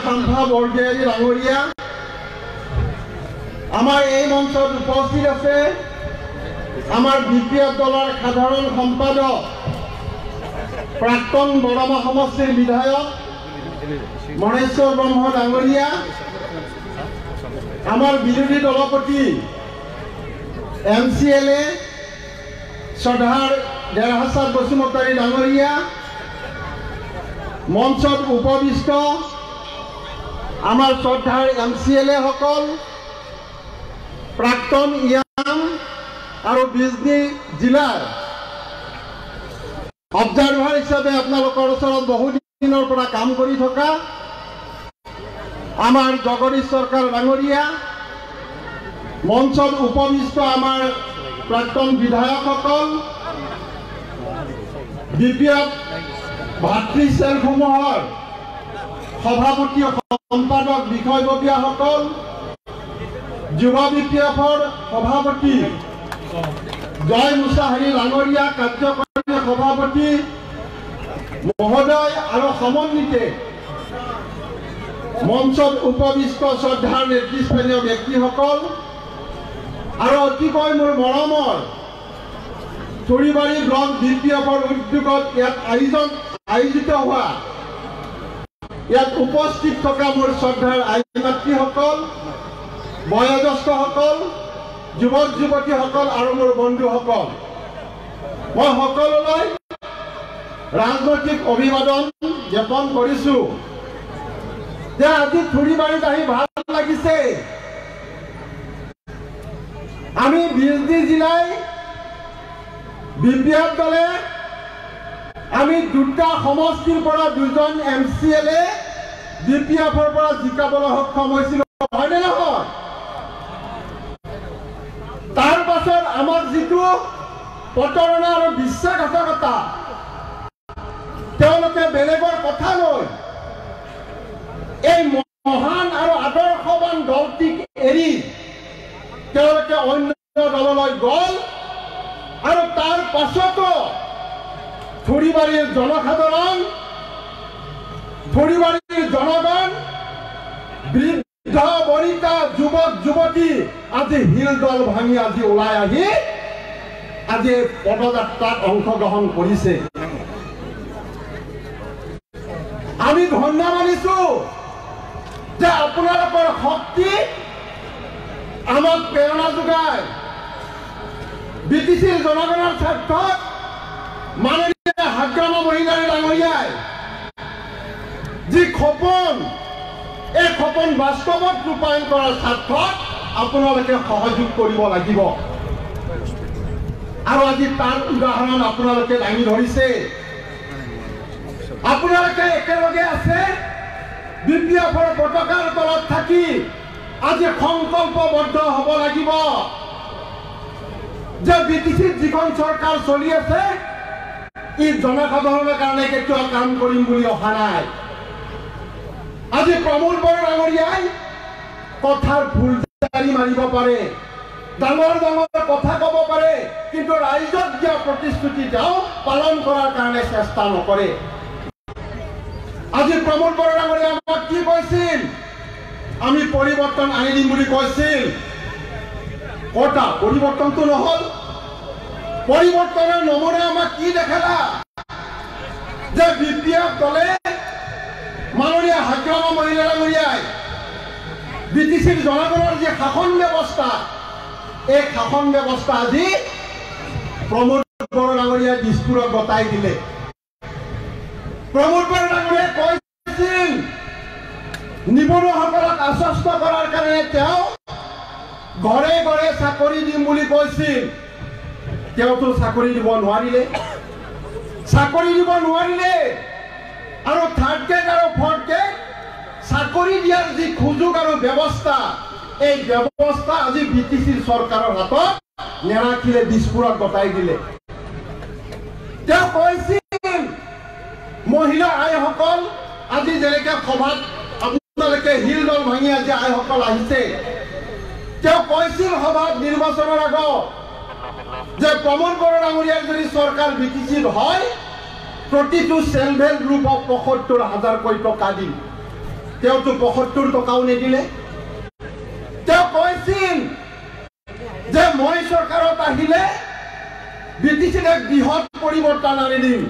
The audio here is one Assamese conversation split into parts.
খাম্ফা বৰগোহাঞি ডাঙৰীয়া, আমাৰ এই মঞ্চত উপস্থিত আছে আমাৰ বিপিএফ দলৰ সাধাৰণ সম্পাদক প্ৰাক্তন বৰমা সমষ্টিৰ বিধায়ক মহেশ্বৰ ব্ৰহ্ম ডাঙৰীয়া, আমাৰ বিৰোধী দলপতি MCLA শ্ৰদ্ধাৰ দেৰহাছাৰ বসুমতাৰী ডাঙৰীয়া, মঞ্চত উপবিষ্ট আমাৰ শ্ৰদ্ধাৰ MCLA সকল, প্ৰাক্তন ইয়াম আৰু বিজনী জিলাৰ অবজাৰ্ভাৰ হিচাপে আপোনালোকৰ ওচৰত বহু দিনৰ পৰা কাম কৰি থকা আমাৰ জগদীশ সৰকাৰ ডাঙৰীয়া, মঞ্চত উপবিষ্ট আমাৰ প্ৰাক্তন বিধায়কসকল, বিপিএফ ভাতৃ চেলসমূহৰ সভাপতি সম্পাদক বিষয়ববীয়াসকল, যুৱ বিপিএফৰ সভাপতি জয় মুছাহাৰী ডাঙৰীয়া, কাৰ্যকৰী সভাপতি মহোদয় আৰু সমন্বিতে মঞ্চত উপবিষ্ট শ্ৰদ্ধাৰ নেতৃস্থানীয় ব্যক্তিসকল আৰু অতিকৈ মোৰ মৰমৰ চুৰিবাৰী ব্লক বিপিএফৰ উদ্যোগত ইয়াত আয়োজিত হোৱা ইয়াত উপস্থিত থকা মোৰ শ্ৰদ্ধাৰ আই মাতৃসকল, বয়োজ্যেষ্ঠসকল, যুৱক যুৱতীসকল আৰু মোৰ বন্ধুসকল, মই সকলোলৈ ৰাজনৈতিক অভিবাদন জ্ঞাপন কৰিছো যে আজি চুৰিবাৰীত আহি ভাল লাগিছে। আমি বিজনী জিলাই বিপিএফ দলে আমি দুটা সমষ্টিৰ পৰা দুজন MCLA বিপিএফৰ পৰা জিকাবলৈ সক্ষম হৈছিল, হয়নে নহয়? তাৰ পাছত আমাৰ যিটো প্ৰতাৰণা আৰু বিশ্বাসঘাতকতা, তেওঁলোকে বেলেগৰ কথা লৈ এই মহান আৰু আদৰ্শৱান দলটিক এৰি তেওঁলোকে অন্য দললৈ গ'ল আৰু তাৰ পাছতো চুৰিবাৰীৰ জনসাধাৰণ, চুৰিবাৰীৰ জনগণ, বৃদ্ধ বনিতা, যুৱক যুৱতী আজি হিল দল ভাঙি আজি ওলাই আহি আজি পদযাত্ৰাত অংশগ্ৰহণ কৰিছে। আমি ধন্যবাদ দিছো যে আপোনালোকৰ শক্তি আমাক প্ৰেৰণা যোগায়। BTCৰ জনগণৰ স্বাৰ্থত মাননীয় হাগ্ৰামা মহিলাৰী ডাঙৰীয়াই যি সপোন, এই সপোন বাস্তৱত ৰূপায়ণ কৰাৰ স্বাৰ্থত আপোনালোকে সহযোগ কৰিব লাগিব আৰু আজি তাৰ উদাহৰণ আপোনালোকে দাঙি ধৰিছে। আপোনালোকে একেলগে আছে, বিপিএফৰ পতাকাৰ তলত থাকি আজি সংকল্পবদ্ধ হ'ব লাগিব যে BTCৰ যিখন চৰকাৰ চলি আছে ই জনসাধাৰণৰ কাৰণে কেতিয়াও কাম কৰিম বুলি অহা নাই। আজি প্ৰমোদ বড়ো ডাঙৰীয়াই কথাৰ ফুলজাৰি মাৰিব পাৰে, ডাঙৰ ডাঙৰ কথা ক'ব পাৰে, কিন্তু ৰাইজক দিয়া প্ৰতিশ্ৰুতি তেওঁ পালন কৰাৰ কাৰণে চেষ্টা নকৰে। আজি প্ৰমোদ বড়ো ডাঙৰীয়াই আমাক কি কৈছিল? আমি পৰিৱৰ্তন আনি দিম বুলি কৈছিল। কটা পৰিৱৰ্তনটো নহ'ল। পৰিৱৰ্তনৰ নমুনা আমাক কি দেখালা? যে বিপিএফ দলে মাননীয় হাগ্ৰামা মহিলা ডাঙৰীয়াই BTCৰ জনগণৰ যি শাসন ব্যৱস্থা, এই শাসন ব্যৱস্থা আজি প্ৰমোদ বড়ো ডাঙৰীয়াই দিছপুৰত গতাই দিলে। প্ৰমোদ বড়ো ডাঙৰীয়াই কৈছিল নিবনুৱাসকলক আশ্বস্ত কৰাৰ কাৰণে তেওঁ ঘৰে ঘৰে চাকৰি দিম বুলি কৈছিল। তেওঁতো চাকৰি দিব নোৱাৰিলে, চাকৰি দিব নোৱাৰিলে আৰু থাৰ্ড গ্ৰেড আৰু ফৰ্থ গ্ৰেড চাকৰি দিয়াৰ যি সুযোগ আৰু ব্যৱস্থা, এই ব্যৱস্থা আজি BTCৰ চৰকাৰৰ হাতত নেৰাখিলে, দিছপুৰত গতাই দিলে। তেওঁ কৈছিল মহিলা আইসকল আজি যেনেকে সভাত আপোনালোকে হিল দল ভাঙি আজি আইসকল আহিছে, তেওঁ কৈছিল সভাত নিৰ্বাচনৰ আগত যে প্ৰমোদ বড়ো ডাঙৰীয়াৰ যদি চৰকাৰ BTCৰ হয় প্ৰতিটো চেল্ফ হেল্প গ্ৰুপক ৭৫,০০০ টকা দিম। তেওঁতো ৭৫ টকাও নিদিলে। তেওঁ কৈছিল যে মই চৰকাৰত আহিলে ব্ৰিটিছে এক বৃহৎ পৰিৱৰ্তন আনি দিম।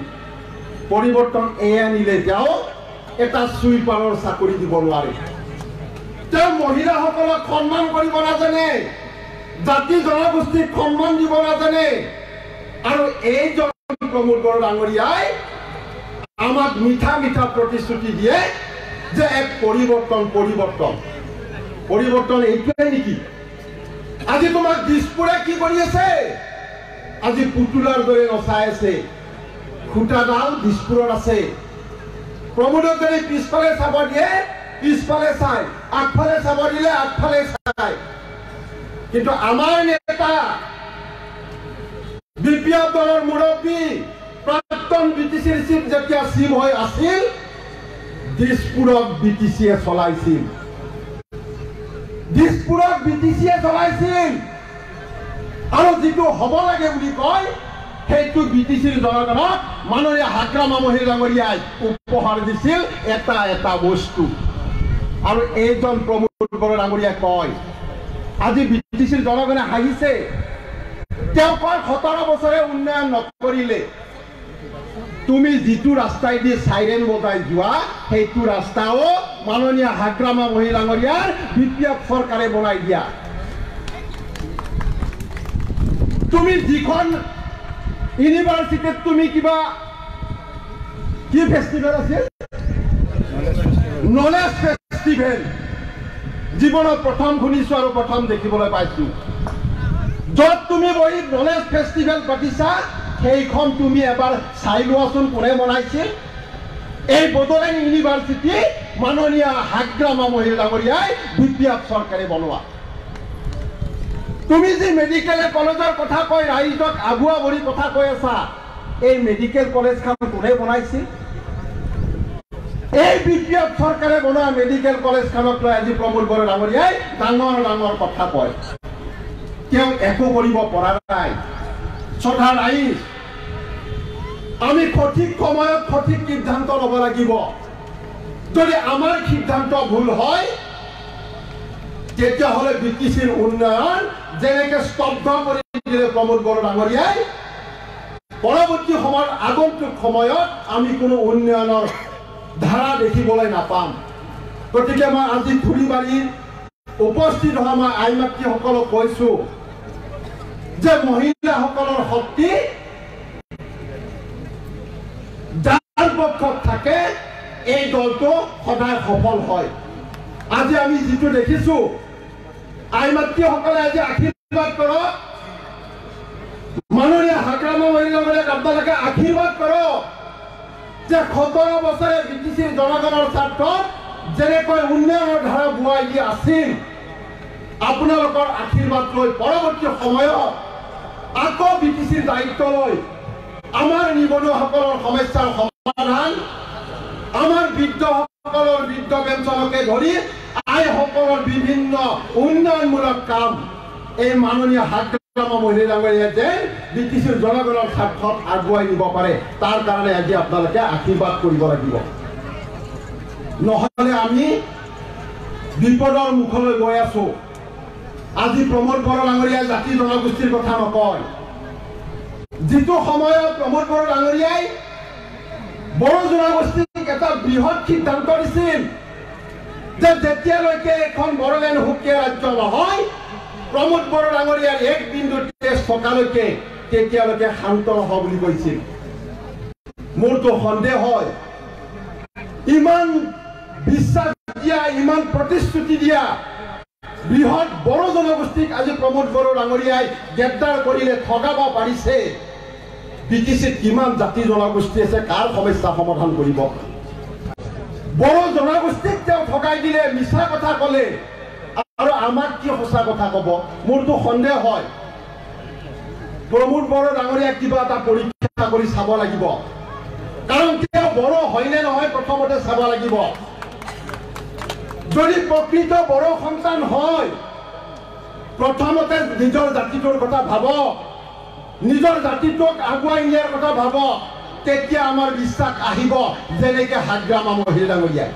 পৰিৱৰ্তন এই আনিলে তেওঁ এটা চুইপাৰৰ চাকৰি দিব নোৱাৰে। তেওঁ মহিলাসকলক সন্মান কৰিব নাজানে, জাতি জনগোষ্ঠীক সন্মান দিব নাজানে। আৰু এইজন প্ৰমোদ বড়ো ডাঙৰীয়াই আমাক মিঠা মিঠা প্ৰতিশ্ৰুতি দিয়ে যে এক পৰিৱৰ্তন এইটোৱে নেকি? আজি তোমাক দিছপুৰে কি কৰি আছে? আজি পুতুলাৰ দৰে নচাই আছে। খুটাডাল দিছপুৰত আছে। প্ৰমোদক যদি পিছফালে চাব দিয়ে পিছফালে চাই, আগফালে চাব দিলে আগফালে চাই। কিন্তু আমাৰ নেতা বিপ্লৱ দলৰ মুৰব্বী প্ৰাক্তন বিটিচিৰ চিফ যেতিয়া চিফ হৈ আছিল, দিছপুৰক বিটিচিয়ে চলাইছিল। আৰু যিটো হ'ব লাগে বুলি কয় সেইটো বিটিচিৰ জনগণক মাননীয় হাগ্ৰাম আমহি ডাঙৰীয়াই উপহাৰ দিছিল এটা বস্তু। আৰু এইজন প্ৰমোদ বড়ো ডাঙৰীয়াই কয় আজি বিটিচিৰ জনগণে হাঁহিছে। তেওঁ কয় ১৭ বছৰে উন্নয়ন নকৰিলে। তুমি যিটো ৰাস্তাই দি চাইৰেন বজাই যোৱা সেইটো ৰাস্তাও মাননীয় হাগ্ৰাম আমহি ডাঙৰীয়াৰ বিপ্লৱ চৰকাৰে বনাই দিয়া। তুমি যিখন ইউনিভাৰ্চিটিত তুমি কি ফেষ্টিভেল আছিল? নলেজ ফেষ্টিভেল জীৱনত প্ৰথম শুনিছো আৰু প্ৰথম দেখিবলৈ পাইছো। য'ত তুমি বহি নলেজ ফেষ্টিভেল পাতিছা সেইখন তুমি এবাৰ চাই লোৱাচোন কোনে বনাইছিল। এই বড়োলেণ্ড ইউনিভাৰ্চিটি মাননীয় হাগ্ৰাম আমহি ডাঙৰীয়াই বিপ্লৱ চৰকাৰে বনোৱা। তুমি যি মেডিকেল কলেজৰ কথা কৈ ৰাইজক আগুৱা ভৰি কথা কৈ আছা, এই মেডিকেল কলেজখন কোনে বনাইছিল? এই বিপ্লৱ চৰকাৰে বনোৱা মেডিকেল কলেজখনক লৈ আজি প্ৰমোদ বড়ো ডাঙৰীয়াই ডাঙৰ কথা কয়। তেওঁ একো কৰিব পৰা নাই। শ্ৰদ্ধা ৰাইজ, আমি সঠিক সময়ত সঠিক সিদ্ধান্ত ল'ব লাগিব। যদি আমাৰ সিদ্ধান্ত ভুল হয় তেতিয়াহ'লে বিটিচিৰ উন্নয়ন যেনেকে স্তব্ধ কৰি দিলে প্ৰমোদ বড়ো ডাঙৰীয়াই, পৰৱৰ্তী সময়ত আগন্তুক সময়ত আমি কোনো উন্নয়নৰ ধাৰা দেখিবলৈ নাপাম। গতিকে মই আজি ফুৰিবাৰীত উপস্থিত হোৱা মই আই মাতৃসকলক কৈছো যে মহিলাসকলৰ শক্তি যাৰ পক্ষত থাকে এই দলটো সদায় সফল হয়। আজি আমি যিটো দেখিছো, আই মাতৃসকলে আজি আশীৰ্বাদ কৰক, মাননীয় হাগ্ৰাম আমহি ডাঙৰীয়াক আপোনালোকে আশীৰ্বাদ কৰক যে ১৭ বছৰে বিটিচিৰ জনগণৰ স্বাৰ্থত যেনেকৈ উন্নয়নৰ ধাৰা বোৱাই দি আছিল, আপোনালোকৰ আশীৰ্বাদ লৈ পৰৱৰ্তী সময়ত আকৌ বিটিচিৰ দায়িত্ব লৈ আমাৰ নিবনুৱাসকলৰ সমস্যাৰ সমাধান, আমাৰ বৃদ্ধসকলৰ বৃদ্ধ পেঞ্চনকে ধৰি আইসকলৰ বিভিন্ন উন্নয়নমূলক কাম এই মাননীয় হাগ্ৰাম আমহি ডাঙৰীয়াই যে বিটিচিৰ জনগণৰ স্বাৰ্থত আগুৱাই নিব পাৰে, তাৰ কাৰণে আজি আপোনালোকে আশীৰ্বাদ কৰিব লাগিব। নহ'লে আমি বিপদৰ মুখলৈ গৈ আছো। আজি প্ৰমোদ বড়ো ডাঙৰীয়াই জাতি জনগোষ্ঠীৰ কথা নকয়। যিটো সময়ত প্ৰমোদ বড়ো ডাঙৰীয়াই বড়ো জনগোষ্ঠীক এটা বৃহৎ সিদ্ধান্ত দিছিল যে যেতিয়ালৈকে এখন বড়োলেণ্ড সুকীয়া ৰাজ্য নহয়, প্ৰমোদ বড়ো ডাঙৰীয়াৰ এক বিন্দু তেজ থকালৈকে তেতিয়ালৈকে শান্ত নহ'ব বুলি কৈছিল। মোৰতো সন্দেহ হয়, ইমান বিশ্বাস দিয়া, ইমান প্ৰতিশ্ৰুতি দিয়া বৃহৎ বড়ো জনগোষ্ঠীক আজি প্ৰমোদ বড়ো ডাঙৰীয়াই গ্ৰেপ্তাৰ কৰিলে, ঠগাব পাৰিছে। বিটিচিত কিমান জাতি জনগোষ্ঠী আছে, কাৰ সমস্যা সমাধান কৰিব? বড়ো জনগোষ্ঠীক তেওঁ ঠগাই দিলে, মিছা কথা ক'লে, আৰু আমাক কি সঁচা কথা ক'ব? মোৰতো সন্দেহ হয়। প্ৰমোদ বড়ো ডাঙৰীয়াক কিবা এটা পৰীক্ষা কৰি চাব লাগিব, কাৰণ তেওঁ বড়ো হয়নে নহয় প্ৰথমতে চাব লাগিব। যদি প্ৰকৃত বড়ো সন্তান হয়, প্ৰথমতে নিজৰ জাতিটোৰ কথা ভাবক, নিজৰ জাতিটোক আগুৱাই নিয়াৰ কথা ভাবক, তেতিয়া আমাৰ বিশ্বাস আহিব যেনেকে হাগ্ৰাম আমহি ডাঙৰীয়াই।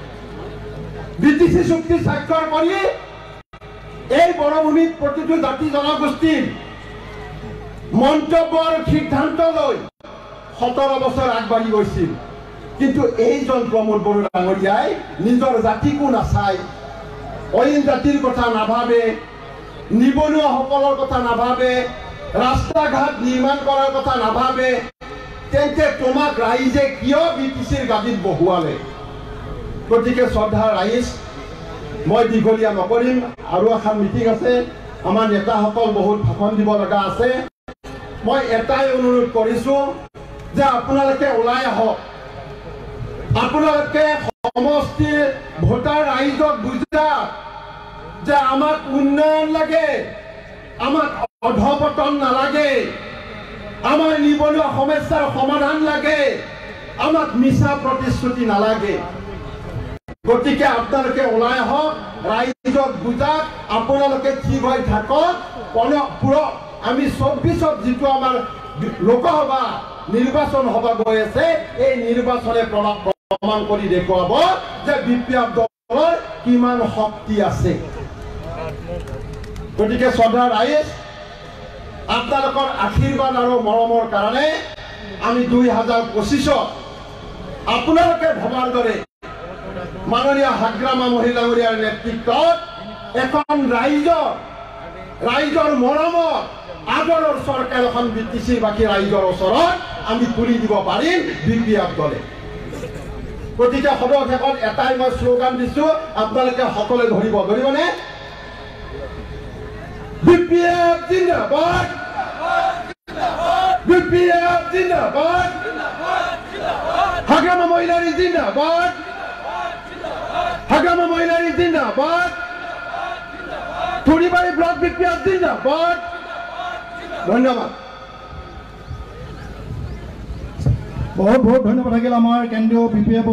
বিটিসি চুক্তি স্বাক্ষৰ কৰি এই বনভূমিত প্ৰতিটো জাতি জনগোষ্ঠীৰ মন্তব্য আৰু সিদ্ধান্ত লৈ 17 বছৰ আগবাঢ়ি গৈছিল কিন্তু এইজন প্ৰমোদ বড়ো ডাঙৰীয়াই নিজৰ জাতিকো নাচাই অইন জাতিৰ কথা নাভাবে নিবনুৱাসকলৰ কথা নাভাবে ৰাস্তা ঘাট নিৰ্মাণ কৰাৰ কথা নাভাবে তেন্তে তোমাক ৰাইজে কিয় বিটিচিৰ গাদীত বহুৱালে গতিকে শ্ৰদ্ধা ৰাইজ মই দীঘলীয়া নকৰিম আৰু এখন মিটিং আছে আমাৰ নেতাসকল বহুত ভাষণ দিব লগা আছে মই এটাই অনুৰোধ কৰিছো যে আপোনালোকে ওলাই আহক আপোনালোকে সমষ্টিৰ ভোটাৰ ৰাইজক বুজাওক যে আমাক উন্নয়ন লাগে আমাক অধপতন নালাগে আমাৰ নিবনুৱা সমস্যাৰ সমাধান লাগে আমাক মিছা প্ৰতিশ্ৰুতি নালাগে গতিকে আপোনালোকে ওলাই আহক ৰাইজক বুজাওক আপোনালোকে ঠিক হৈ থাকক আমি 24ত যিটো আমাৰ লোকসভা নিৰ্বাচন হ'ব গৈ আছে এই নিৰ্বাচনে প্ৰমাণ কৰি দেখুৱাব যে বিপ্লৱ দলৰ কিমান শক্তি আছে গতিকে শ্ৰদ্ধা ৰাইজ আপোনালোকৰ আশীৰ্বাদ আৰু মৰমৰ কাৰণে আমি 2025ত আপোনালোকে ভবাৰ দৰে মাননীয় হাগ্ৰামা মহিলা ডাঙৰীয়াৰ নেতৃত্বত এখন ৰাইজৰ মৰমত আদৰৰ চৰকাৰ এখন বিটিচি বাকী ৰাইজৰ ওচৰত আমি তুলি দিব পাৰিম বিপ্লৱ দলে গতিকে সদশেষত এটাই মই শ্লোগান দিছো আপোনালোকে সকলোৱে ধৰিবনে বিপ্লৱ জিন্দাবাদ বিপ্লৱ জিন্দাবাদ হাগ্ৰামা মহিলাৰী জিন্দাবাদ হাগ্ৰামা মহিলাৰী জিন্দাবাদ থুৰিবাৰী ব্লক বিপ্লৱ জিন্দাবাদ ধন্যবাদ बहुत बहुत धन्यवाद থাকিল আমাৰ কেন্দ্ৰীয় বিপিএফ